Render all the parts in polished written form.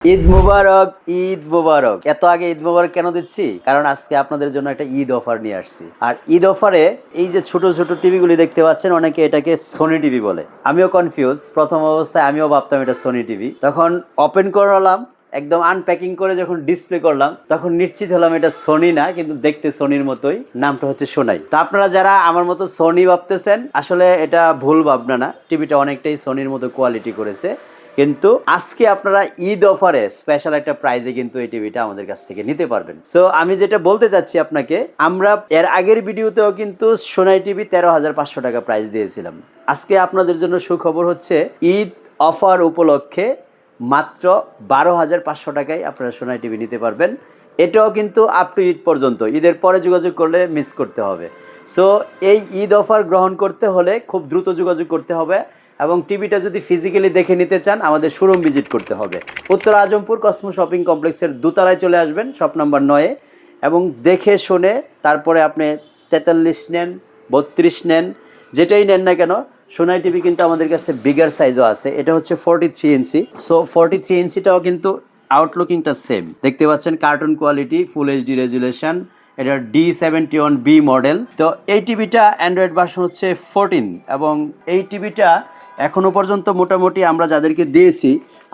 ঈদ মুবারক, ঈদ মুবারক। এত আগে ঈদ মুবারক কেন দিচ্ছি? কারণ আজকে আপনাদের জন্য একটা ঈদ অফার নিয়ে আসছি। আর ঈদ অফারে এই যে ছোট ছোট টিভিগুলি দেখতে পাচ্ছেন, অনেকে এটাকে সোনি টিভি বলে। আমিও কনফিউজ, প্রথম অবস্থায় আমিও ভাবতাম এটা সোনি টিভি। তখন ওপেন করলাম, একদম আনপ্যাকিং করে যখন ডিসপ্লে করলাম, তখন নিশ্চিত হলাম এটা সোনি না, কিন্তু দেখতে সোনির মতোই। নামটা হচ্ছে সোনাই। তো আপনারা যারা আমার মতো সোনি ভাবতেছেন, আসলে এটা ভুল ভাবনা না। টিভিটা অনেকটাই সোনির মতো কোয়ালিটি করেছে, কিন্তু আজকে আপনারা ঈদ অফারে স্পেশাল একটা প্রাইজে কিন্তু এই টিভিটা আমাদের কাছ থেকে নিতে পারবেন। সো আমি যেটা বলতে চাচ্ছি আপনাকে, আমরা এর আগের ভিডিওতেও কিন্তু সোনাই টিভি 13,500 টাকা প্রাইস দিয়েছিলাম। আজকে আপনাদের জন্য সুখবর হচ্ছে, ঈদ অফার উপলক্ষে মাত্র 12,500 টাকায় আপনারা সোনাই টিভি নিতে পারবেন। এটাও কিন্তু আপ টু ঈদ পর্যন্ত, ঈদের পরে যোগাযোগ করলে মিস করতে হবে। সো এই ঈদ অফার গ্রহণ করতে হলে খুব দ্রুত যোগাযোগ করতে হবে, এবং টিভিটা যদি ফিজিক্যালি দেখে নিতে চান আমাদের শোরুম ভিজিট করতে হবে। উত্তর আজমপুর কসমো শপিং কমপ্লেক্সের দোতলায় চলে আসবেন, শপ নাম্বার 9-এ, এবং দেখে শুনে তারপরে আপনি 43 নেন, 32 নেন, যেটাই নেন না কেন, সোনাই টিভি কিন্তু আমাদের কাছে বিগার সাইজও আছে। এটা হচ্ছে 43 ইঞ্চি। সো 43 ইঞ্চিটাও কিন্তু আউটলুকিংটা সেম দেখতে পাচ্ছেন, cartoon quality, full HD resolution. এটা D71B মডেল। তো এই টিভিটা অ্যান্ড্রয়েড ভার্সন হচ্ছে 14, এবং এই টিভিটা এখনো পর্যন্ত মোটামুটি আমরা যাদেরকে দিয়েছি,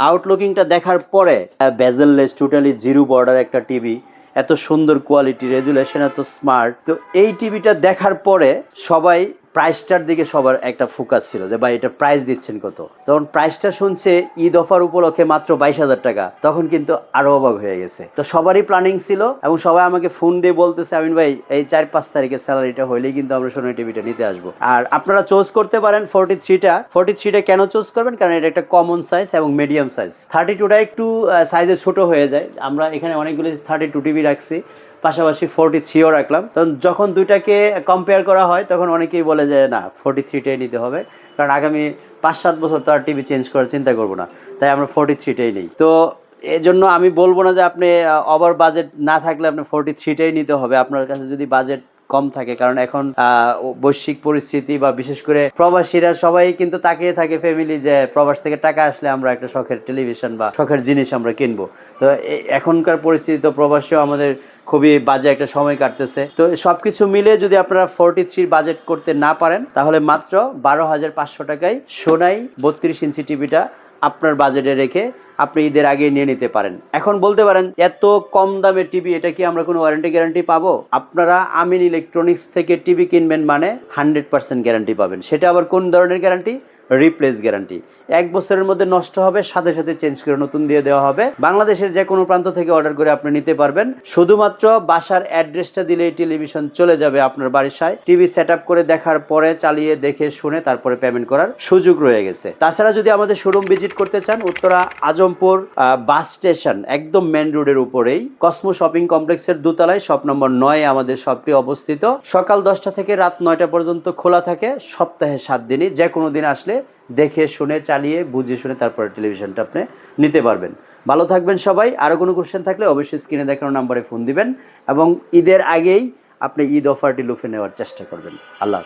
আউটলুকিংটা দেখার পরে বেজেললেস, টোটালি জিরো বর্ডার একটা টিভি, এত সুন্দর কোয়ালিটি, রেজুলেশন এত স্মার্ট। তো এই টিভিটা দেখার পরে সবাই প্রাইসটার দিকে সবার একটা ফোকাস ছিল যে ভাই এটা প্রাইস দিচ্ছেন কত। তখন প্রাইসটা শুনছে ঈদ অফার উপলক্ষে মাত্র 22,000 টাকা, তখন কিন্তু আরো অবাক হয়ে গেছে। তো সবারই প্ল্যানিং ছিল, এবং সবাই আমাকে ফোন দিয়ে বলতেছে, আমিন ভাই এই 4-5 তারিখে স্যালারিটা হইলেই কিন্তু আমরা সোনাই টিভিটা নিতে আসবো। আর আপনারা চুজ করতে পারেন 43টা কেন চুজ করবেন? কারণ এটা একটা কমন সাইজ এবং মিডিয়াম সাইজ। 32টা একটু সাইজে ছোট হয়ে যায়, আমরা এখানে অনেকগুলি 32 টিভি রাখছি, পাশাপাশি 43ও রাখলাম। তখন যখন দুইটাকে কম্পেয়ার করা হয়, তখন অনেকেই বলে যে না, 43টাই নিতে হবে, কারণ আগামী 5-7 বছর তো আর টিভি চেঞ্জ করার চিন্তা করবো না, তাই আমরা 43টাই নিই। তো এই জন্য আমি বলবো না যে আপনি ওভার বাজেট না থাকলে আপনি 43টাই নিতে হবে, আপনার কাছে যদি বাজেট কম থাকে। কারণ এখন বৈশ্বিক পরিস্থিতি বা বিশেষ করে প্রবাসীরা সবাই কিন্তু তাকিয়ে থাকে ফ্যামিলি, যে প্রবাস থেকে টাকা আসলে আমরা একটা শখের টেলিভিশন বা শখের জিনিস আমরা কিনবো। তো এখনকার পরিস্থিতি তো প্রবাসীও আমাদের খুবই বাজে একটা সময় কাটতেছে। তো সবকিছু মিলে যদি আপনারা 43 বাজেট করতে না পারেন, তাহলে মাত্র 12,500 টাকায় সোনাই 32 ইঞ্চি টিভিটা আপনার বাজেটে রেখে আপনি ঈদের আগে নিয়ে নিতে পারেন। এখন বলতে পারেন, এত কম দামে টিভি, এটা কি আমরা কোনো ওয়ারেন্টি গ্যারান্টি পাবো? আপনারা আমিন ইলেকট্রনিক্স থেকে টিভি কিনবেন মানে 100% গ্যারান্টি পাবেন। সেটা আবার কোন ধরনের গ্যারান্টি? Replace guarantee. 1 বছরের মধ্যে নষ্ট হবে, সাথে সাথে চেঞ্জ করে নতুন দিয়ে দেওয়া হবে। বাংলাদেশের যে কোনো প্রান্ত থেকে অর্ডার করে আপনি নিতে পারবেন। শুধুমাত্র বাসার অ্যাড্রেসটা দিলেই টেলিভিশন চলে যাবে আপনার বাসায়। টিভি সেট আপ করে দেখার পরে, চালিয়ে দেখে শুনে তারপরে পেমেন্ট করার সুযোগ রয়ে গেছে। তাছাড়া যদি আমাদের শোরুম ভিজিট করতে চান, উত্তরা আজমপুর বাস স্টেশন একদম মেন রোডের উপরেই কসমো শপিং কমপ্লেক্সের দোতলায় শপ নম্বর 9-এ আমাদের শপটি অবস্থিত। সকাল 10টা থেকে রাত 9টা পর্যন্ত খোলা থাকে, সপ্তাহে 7 দিনই। যে কোনো দিন আসলে দেখে শুনে, চালিয়ে বুঝে শুনে তারপরে টেলিভিশনটা আপনি নিতে পারবেন। ভালো থাকবেন সবাই। আরও কোনো কোশ্চেন থাকলে অবশ্যই স্ক্রিনে দেখানো নাম্বারে ফোন দিবেন, এবং ঈদের আগেই আপনি ঈদ অফারটি লুফে নেওয়ার চেষ্টা করবেন। আল্লাহ।